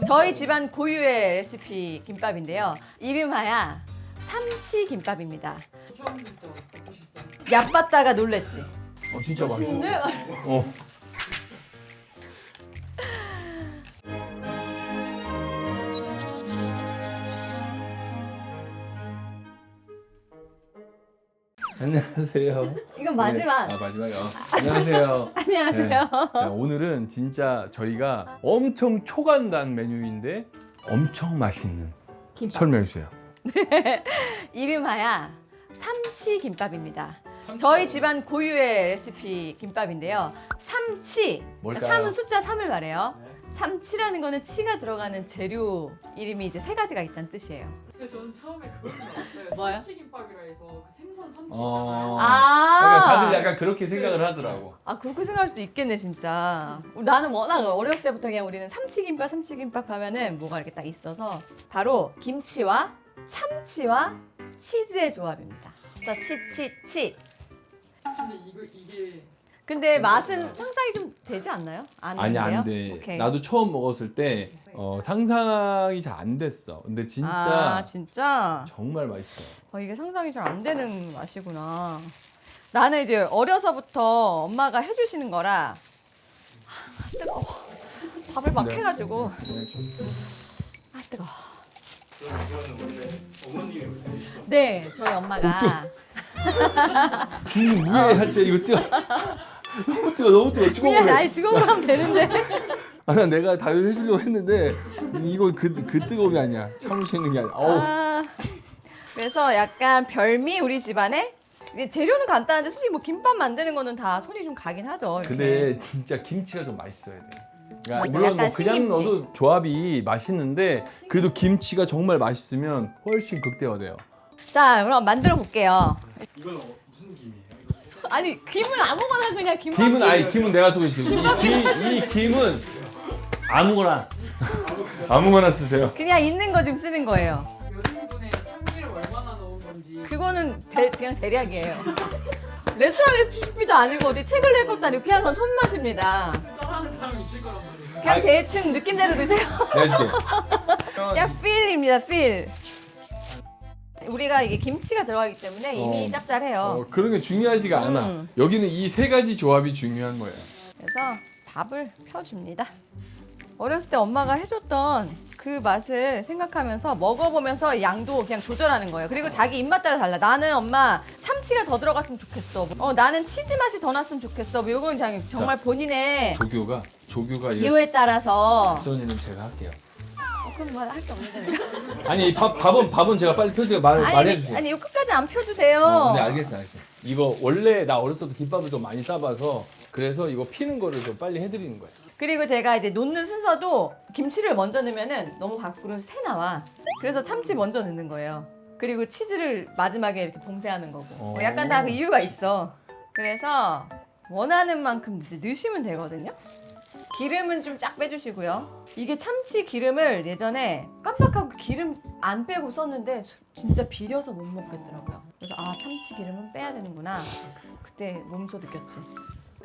저희 집안 고유의 레시피 김밥인데요. 이름하야 삼치김밥입니다. 처음부터 어떠셨어요? 얕봤다가 놀랬지? 진짜 맛있어. 맛있는데? 어. 안녕하세요. 이건 마지막. 네. 마지막이요. 안녕하세요. 안녕하세요. 네. 자, 오늘은 진짜 저희가 엄청 초간단 메뉴인데 엄청 맛있는 김밥. 설명해 주세요. 이름하야 삼치김밥입니다. 저희 집안 고유의 레시피 김밥인데요. 삼치, 그러니까 뭘까요? 3은 숫자 3을 말해요. 삼치라는 거는 치가 들어가는 재료 이름이 이제 3가지가 있다는 뜻이에요. 근데 저는 처음에 그걸 알았어요. 뭐요? 삼치김밥이라 해서 그 생선 삼치 어. 있잖아요. 그러니까 다들 약간 그렇게 생각을 하더라고. 아 그렇게 생각할 수도 있겠네 진짜. 나는 워낙 어렸을 때부터 그냥 우리는 삼치김밥 하면은 뭐가 이렇게 딱 있어서 바로 김치와 참치와 치즈의 조합입니다. 그래서 치. 근데 이게 근데 맛은 상상이 좀 되지 않나요? 아니 돼요? 안 돼. 오케이. 나도 처음 먹었을 때 상상이 잘 안 됐어. 근데 진짜 진짜? 정말 맛있어. 이게 상상이 잘 안 되는 맛이구나. 나는 이제 어려서부터 엄마가 해주시는 거라 뜨거워. 밥을 막 네. 해가지고 뜨거워. 이거는 원래 어머님이 해주시던 네, 저희 엄마가 중국 무예 할 때 이거 뜨거. 너무 뜨거. 그냥 뜨거워. 아예 직업으로 하면 되는데. 난 내가 다이어트 해주려고 했는데 이거 그 뜨거움이 아니야. 참을 수 있는 게 아니야. 어우. 그래서 약간 별미 우리 집안에 이게 재료는 간단한데 솔직히 뭐 김밥 만드는 거는 다 손이 좀 가긴 하죠. 이렇게. 근데 진짜 김치가 좀 맛있어야 돼. 그러니까 맞아, 물론 약간 뭐 그냥 신김치. 넣어도 조합이 맛있는데 그래도 김치가 정말 맛있으면 훨씬 극대화돼요. 자, 그럼 만들어 볼게요. 이거는 무슨 김이에요? 아니 김은 아무거나 그냥 김밥. 김은 내가 소개시켜. 이 김은 아무거나 쓰세요. 그냥 있는 거 지금 쓰는 거예요. 몇 인분에 참기름 얼마나 넣은 건지 그거는 그냥 대략이에요. 레스토랑 레시피도 아니고 어디 책을 낼 것도 아니고 그냥 건 손맛입니다. 따라하는 사람이 있을 거란 말이에요. 그냥 대충 느낌대로 드세요. 내가 해줄게. 그냥 필입니다, 필. 우리가 이게 김치가 들어가기 때문에 이미 짭짤해요. 그런 게 중요하지가 않아. 여기는 이 세 가지 조합이 중요한 거예요. 그래서 밥을 펴줍니다. 어렸을 때 엄마가 해줬던 그 맛을 생각하면서 먹어보면서 양도 그냥 조절하는 거예요. 그리고 자기 입맛 따라 달라. 나는 엄마 참치가 더 들어갔으면 좋겠어. 나는 치즈 맛이 더 났으면 좋겠어. 뭐 이건 정말 본인의 조교가 기호에 따라서. 앞선이는 제가 할게요. 그럼 뭐 할 게 없는데. 아니 밥은 제가 빨리 펴주세요. 말해주세요. 아니 이거 끝까지 안 펴도 돼요. 네 알겠어. 이거 원래 나 어렸을 때 김밥을 좀 많이 싸봐서 그래서 이거 피는 거를 좀 빨리 해드리는 거예요. 그리고 제가 이제 놓는 순서도 김치를 먼저 넣으면은 너무 밖으로 새 나와. 그래서 참치 먼저 넣는 거예요. 그리고 치즈를 마지막에 이렇게 봉쇄하는 거고. 뭐 약간 다 그 이유가 있어. 그래서 원하는 만큼 이제 넣으시면 되거든요. 기름은 좀 쫙 빼주시고요. 이게 참치 기름을 예전에 깜빡하고 기름 안 빼고 썼는데 진짜 비려서 못 먹겠더라고요. 그래서 참치 기름은 빼야 되는구나. 그때 몸소 느꼈지.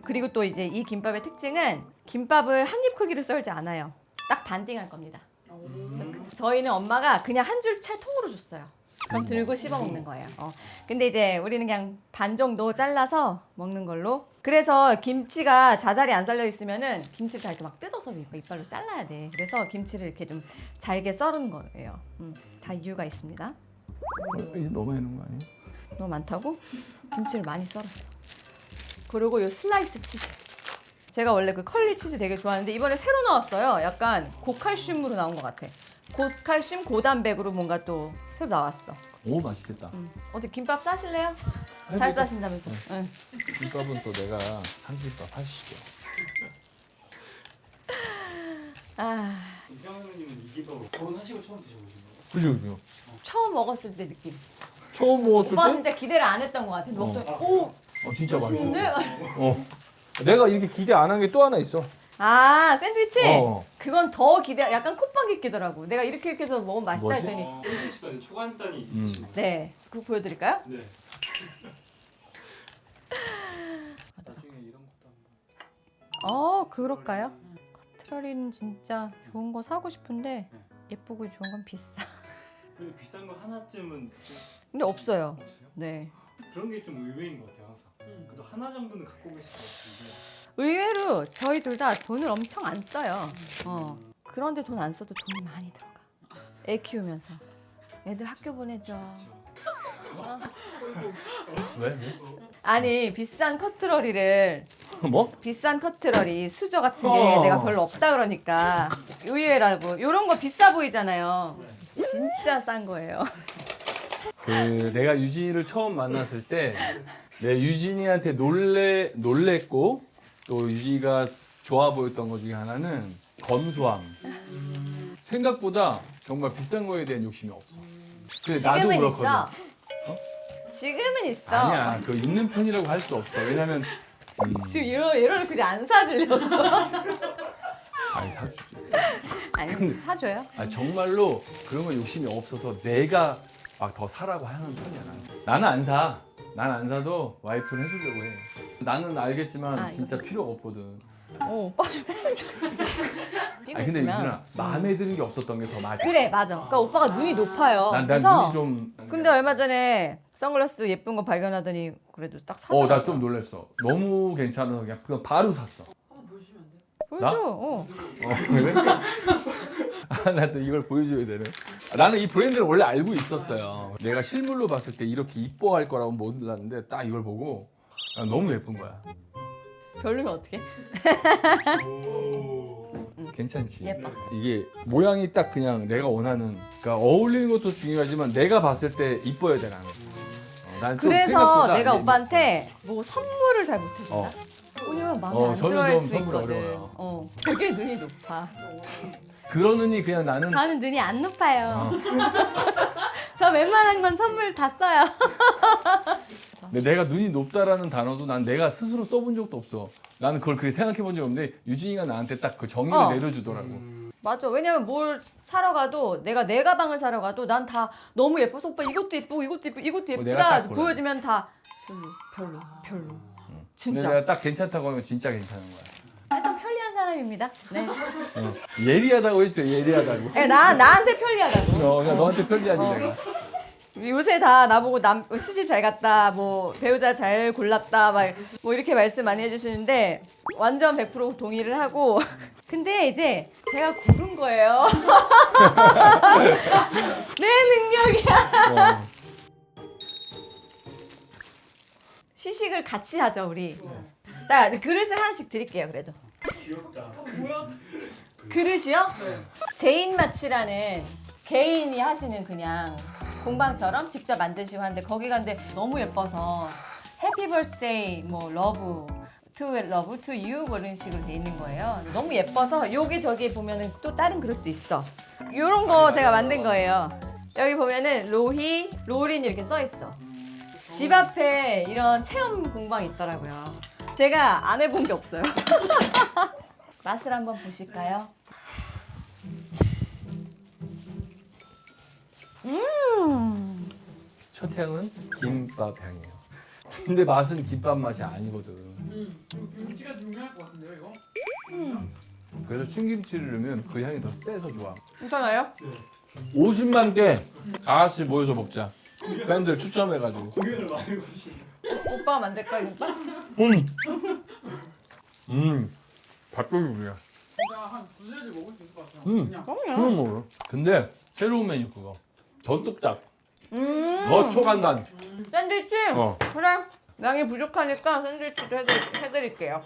그리고 또 이제 이 김밥의 특징은 김밥을 한 입 크기로 썰지 않아요. 딱 반띵할 겁니다. 저희는 엄마가 그냥 한 줄 채 통으로 줬어요. 그럼 들고 씹어 먹는 거예요. 근데 이제 우리는 그냥 반 정도 잘라서 먹는 걸로. 그래서 김치가 자잘이 안 썰려 있으면은 김치를 다 이렇게 막 뜯어서 이빨로 잘라야 돼. 그래서 김치를 이렇게 좀 잘게 썰은 거예요. 다 이유가 있습니다. 너무 많이 넣은 거 아니에요? 너무 많다고? 김치를 많이 썰었어. 그리고 요 슬라이스 치즈. 제가 원래 그 컬리 치즈 되게 좋아하는데 이번에 새로 나왔어요. 약간 고칼슘으로 나온 것 같아. 고칼슘, 고단백으로 뭔가 또 새로 나왔어. 오 맛있겠다. 어디 김밥 싸실래요? 잘 싸신다면서. 응. 김밥은 또 내가 한 김밥 하시죠. 이상현님은 이 김밥을 결혼하시고 처음 드셔보신 거예요? 그죠. 처음 먹었을 때 느낌. 처음 먹었을 오빠 때 진짜 기대를 안 했던 것 같아. 먹더니 오 진짜 맛있는데? 맛있었어. 내가 이렇게 기대 안 한 게 또 하나 있어. 샌드위치? 그건 더 기대. 약간 콧방귀 끼더라고. 내가 이렇게 해서 먹으면 맛있다 뭐지? 했더니. 해주시던 초간단이 있으신 거. 네. 그거 보여드릴까요? 네. 나중에 이런 것도 한번 그럴까요? 겉으로 커트러리는 진짜 좋은 거 사고 싶은데 예쁘고 좋은 건 비싸. 그래도 비싼 거 하나쯤은 근데 없어요. 없어요? 네. 그런 게 좀 의외인 것 같아요 항상. 그래도 하나 정도는 갖고 계실 것 같은데. 의외로 저희 둘 다 돈을 엄청 안 써요. 그런데 돈 안 써도 돈이 많이 들어가. 애 키우면서. 애들 학교 보내죠. 왜? 아니 비싼 커트러리를 뭐? 비싼 커트러리 수저 같은 게 내가 별로 없다 그러니까 의외라고. 이런 거 비싸 보이잖아요. 진짜 싼 거예요. 그 내가 유진이를 처음 만났을 때 내 유진이한테 놀랬고 또 유진이가 좋아 보였던 것 중에 하나는 검소함. 생각보다 정말 비싼 거에 대한 욕심이 없어. 근데 나도 지금은 그렇거든. 있어. 지금은 있어. 아니야, 그거 있는 편이라고 할 수 없어. 왜냐면 지금 이러는 그냥 안 사주려고. 아니 사주지. 아니 사줘요? 아 정말로 그런 거 욕심이 없어서 내가 막 더 사라고 하는 편이야. 나는 안 사. 난 안 사도 와이프는 해주려고 해. 나는 알겠지만 아, 진짜 필요가 없거든. 오빠 좀 했으면 좋겠어. 아니 근데 유진아 마음에 드는 게 없었던 게 더 맞아. 그래 맞아. 그러니까 오빠가 눈이 높아요. 난 그래서 눈이 좀. 근데 얼마 전에 선글라스도 예쁜 거 발견하더니 그래도 딱 사더라고. 나 좀 놀랐어. 너무 괜찮아서 그냥 바로 샀어. 한번 보여주시면 안 돼요? 보여줘. 그래? 나 또 이걸 보여줘야 되네. 나는 이 브랜드를 원래 알고 있었어요. 내가 실물로 봤을 때 이렇게 이뻐할 거라고 몰랐는데 딱 이걸 보고 너무 예쁜 거야. 별로면 어떡해? 괜찮지? 예뻐. 이게 모양이 딱 그냥 내가 원하는, 그러니까 어울리는 것도 중요하지만 내가 봤을 때 이뻐야 돼 나는. 난좀 그래서 생각보다 내가 안 오빠한테 뭐 선물을 잘 못 해준다? 어. 왜냐면 마음에 안 저는 들어할 좀 수 선물 있거든. 어려워요. 되게 눈이 높아. 그러느니 그냥 나는 저는 눈이 안 높아요. 저 웬만한 건 선물 다 써요. 근데 내가 눈이 높다라는 단어도 난 내가 스스로 써본 적도 없어. 나는 그걸 그렇게 생각해 본 적 없는데 유진이가 나한테 딱 그 정의를 내려주더라고. 맞아. 왜냐면 뭘 사러 가도 내가 내 가방을 사러 가도 난 다 너무 예뻐서 오빠 이것도 예쁘고 이것도 예쁘고 이것도 내가 예쁘다 딱 골라요. 보여주면 다 별로. 근데 진짜. 내가 딱 괜찮다고 하면 진짜 괜찮은 거야. 하여튼 편리한 사람입니다. 네. 예리하다고 했어요. 예리하다고. 네, 나한테 편리하다고. 그냥 너한테 편리하지 내가. 요새 다 나보고 시집 잘 갔다, 뭐 배우자 잘 골랐다, 막 뭐 이렇게 말씀 많이 해주시는데 완전 100% 동의를 하고. 근데 이제 제가 고른 거예요. 내 능력이야. 시식을 같이 하죠 우리. 자 그릇을 하나씩 드릴게요 그래도. 귀엽다. 뭐야? 그릇이요? 제인마치라는 개인이 하시는 그냥 공방처럼 직접 만드시고 하는데 거기 갔는데 너무 예뻐서 해피 버스데이 뭐 러브 to you 뭐 이런 식으로 돼 있는 거예요. 너무 예뻐서 여기 저기 보면은 또 다른 그릇도 있어. 이런 거 제가 만든 거예요. 여기 보면은 로린 이렇게 써 있어. 집 앞에 이런 체험 공방이 있더라고요. 제가 안 해본 게 없어요. 맛을 한번 보실까요? 첫 향은 김밥 향이에요. 근데 맛은 김밥 맛이 아니거든. 김치가 중요할 것 같은데요 이거? 그래서 참김치를 넣으면 그 향이 더 세서 좋아. 괜찮아요? 50만 개 다 같이 모여서 먹자. 팬들 추첨해가지고. 공연을 많이 보시네. 오빠가 만들까 김밥? 밥도둑이야. 진짜 한 두세 개 먹을 수 있을 것 같아요. 그냥 그럼 먹어. 근데 새로운 메뉴 그거. 더 뚝딱. 더 초간단. 샌드위치? 그래. 양이 부족하니까 샌드위치도 해드릴게요.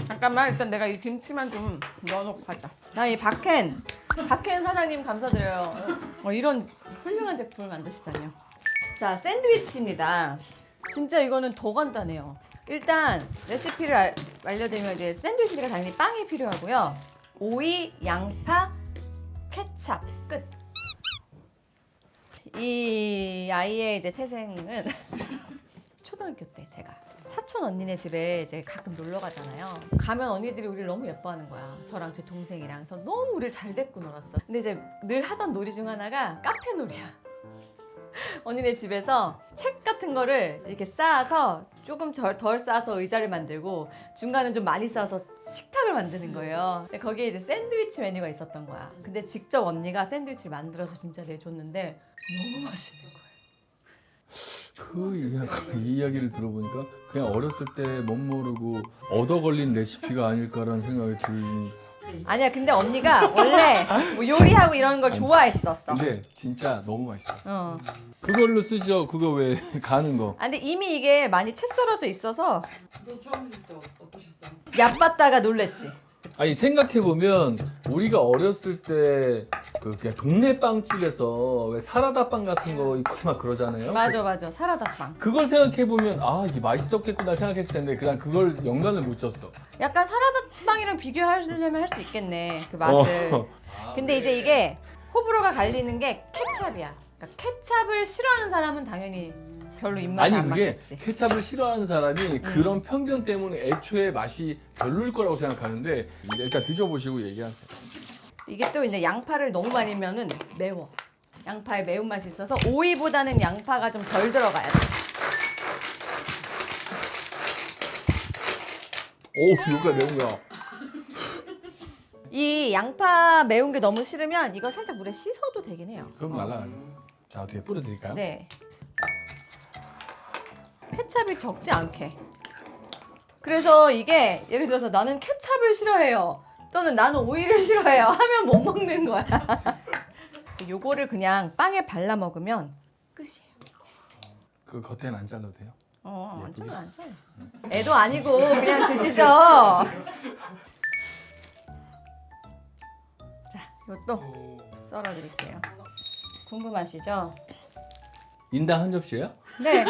잠깐만 일단 내가 이 김치만 좀 넣어놓고 가자. 나 이 박켄 사장님 감사드려요. 이런 훌륭한 제품을 만드시다니요. 자 샌드위치입니다. 진짜 이거는 더 간단해요. 일단 레시피를 알려드리면 이제 샌드위치니까 당연히 빵이 필요하고요. 오이, 양파, 케찹 끝. 이 아이의 이제 태생은 초등학교 때 제가 사촌 언니네 집에 이제 가끔 놀러 가잖아요. 가면 언니들이 우리를 너무 예뻐하는 거야. 저랑 제 동생이랑. 그래서 너무 우리를 잘 데리고 놀았어. 근데 이제 늘 하던 놀이 중 하나가 카페 놀이야. 언니네 집에서 책 같은 거를 이렇게 쌓아서 조금 덜 쌓아서 의자를 만들고 중간은 좀 많이 쌓아서 식탁을 만드는 거예요. 근데 거기에 이제 샌드위치 메뉴가 있었던 거야. 근데 직접 언니가 샌드위치를 만들어서 진짜 내줬는데 너무 맛있는 거야. 이 이야기를 들어보니까 그냥 어렸을 때 못 모르고 얻어 걸린 레시피가 아닐까라는 생각이 들니. 아니야, 근데 언니가 원래 뭐 요리하고 이런 걸 좋아했었어. 근데 진짜 너무 맛있어. 어. 그걸로 쓰죠. 그거 왜 가는 거. 아, 근데 이미 이게 많이 채 썰어져 있어서 너 처음 드실 때 어떠셨어요? 얕봤다가 놀랬지. 아니 생각해 보면 우리가 어렸을 때 그 그냥 동네 빵집에서 왜 사라다 빵 같은 거 있고 막 그러잖아요. 맞아. 사라다빵. 그걸 생각해 보면 아 이게 맛있었겠구나 생각했을 텐데 그냥 그걸 연관을 못 쳤어. 약간 사라다빵이랑 비교하려면 할 수 있겠네, 그 맛을. 근데 이제 이게 호불호가 갈리는 게 케찹이야. 그러니까 케찹을 싫어하는 사람은 당연히 별로 입맛에 아니 안 그게 맞겠지. 케찹을 싫어하는 사람이 그런 편견 때문에 애초에 맛이 별로일 거라고 생각하는데 일단 드셔보시고 얘기하세요. 이게 또 이제 양파를 너무 많이 넣으면 매워. 양파에 매운맛이 있어서 오이보다는 양파가 좀 덜 들어가야 돼. 오 이거가 매운 거야. 이 양파 매운 게 너무 싫으면 이걸 살짝 물에 씻어도 되긴 해요. 그럼 날라가죠. 자 어떻게 뿌려드릴까요? 네. 케찹이 적지 않게. 그래서 이게 예를 들어서 나는 케찹을 싫어해요. 또는 나는 오이를 싫어해요. 하면 못 먹는 거야. 요거를 그냥 빵에 발라 먹으면 끝이에요. 그 겉에는 안 잘라도 돼요? 안 예쁘게? 잘라 안 잘라. 애도 아니고 그냥 드시죠. 자, 이것도 썰어드릴게요. 궁금하시죠? 인당 한 접시예요? 네.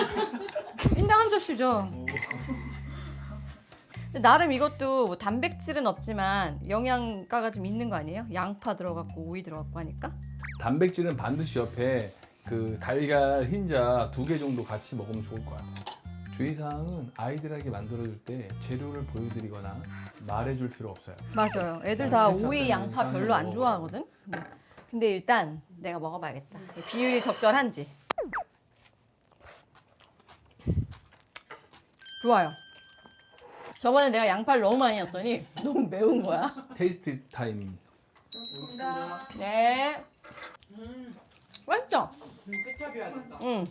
인당 한 접시죠. 근데 나름 이것도 뭐 단백질은 없지만 영양가가 좀 있는 거 아니에요? 양파 들어갔고 오이 들어갔고 하니까. 단백질은 반드시 옆에 그 달걀 흰자 2개 정도 같이 먹으면 좋을 거야. 주의사항은 아이들에게 만들어줄 때 재료를 보여드리거나 말해줄 필요 없어요. 맞아요. 애들 다 케찹 오이, 양파 때문에 별로 안 먹어. 좋아하거든. 근데 일단 내가 먹어봐야겠다. 비율이 적절한지. 좋아요. 저번에 내가 양파를 너무 많이 넣었더니 너무 매운 거야. 테이스트 타임. 네. 맛있죠? 케찹이어야 된다. 응.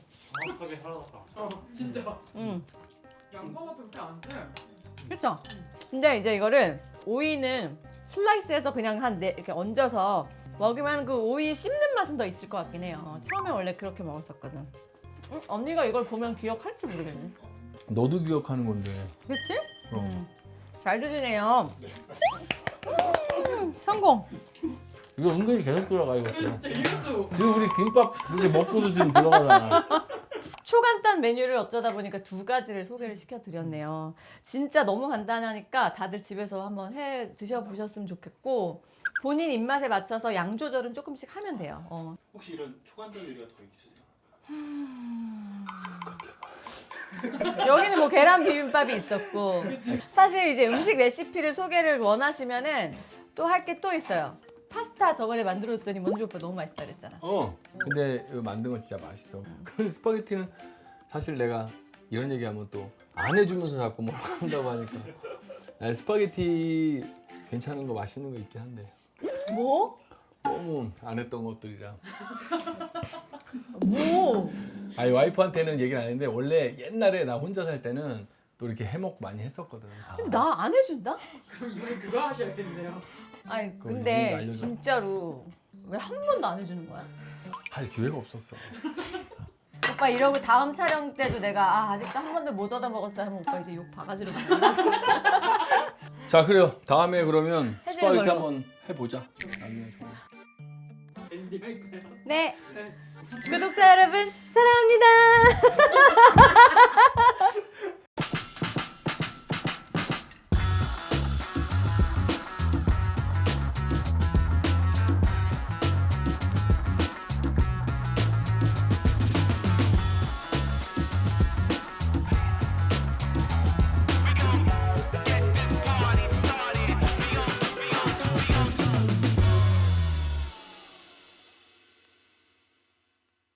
정확하게 살아났다. 진짜. 응. 양파가 그렇게 안 세. 그쵸? 근데 이제 이거를 오이는 슬라이스해서 그냥 이렇게 얹어서 먹으면 그 오이 씹는 맛은 더 있을 것 같긴 해요. 처음에 원래 그렇게 먹었었거든. 언니가 이걸 보면 기억할지 모르겠네. 너도 기억하는 건데. 그치? 그럼. 잘 드시네요. 성공. 이거 은근히 계속 들어가 이거. 진짜 이것도. 지금 우리 김밥 이렇게 먹고도 지금 들어가잖아. 초간단 메뉴를 어쩌다 보니까 2가지를 소개를 시켜드렸네요. 진짜 너무 간단하니까 다들 집에서 한번 해 드셔보셨으면 좋겠고 본인 입맛에 맞춰서 양 조절은 조금씩 하면 돼요. 혹시 이런 초간단 요리가 더 있으세요? 여기는 뭐 계란 비빔밥이 있었고 사실 이제 음식 레시피를 소개를 원하시면은 또 할 게 또 있어요. 파스타 저번에 만들어줬더니 먼지 오빠 너무 맛있다 그랬잖아. 근데 이거 만든 건 진짜 맛있어. 근데 스파게티는 사실 내가 이런 얘기하면 또 안 해주면서 자꾸 뭐라고 한다고 하니까. 아니, 스파게티 괜찮은 거 맛있는 거 있긴 한데 뭐? 너무 안 했던 것들이라. 뭐? 아니 와이프한테는 얘기는 안 했는데 원래 옛날에 나 혼자 살 때는 또 이렇게 해먹 많이 했었거든. 다. 근데 나 안 해준다? 그럼 이번에 그거 하셔야겠네요. 아니 그거 유진이가 근데 알려줘. 진짜로 왜 한 번도 안 해주는 거야? 할 기회가 없었어. 오빠 이러고 다음 촬영 때도 내가 아직도 한 번도 못 얻어 먹었어 하면 오빠 이제 욕 바가지로 먹는다. 자 그래요. 다음에 그러면 해주는 스파게티 걸로. 한번 해보자. 나중에 좋아. 엔딩 할까요? 네. 구독자 여러분 사랑합니다.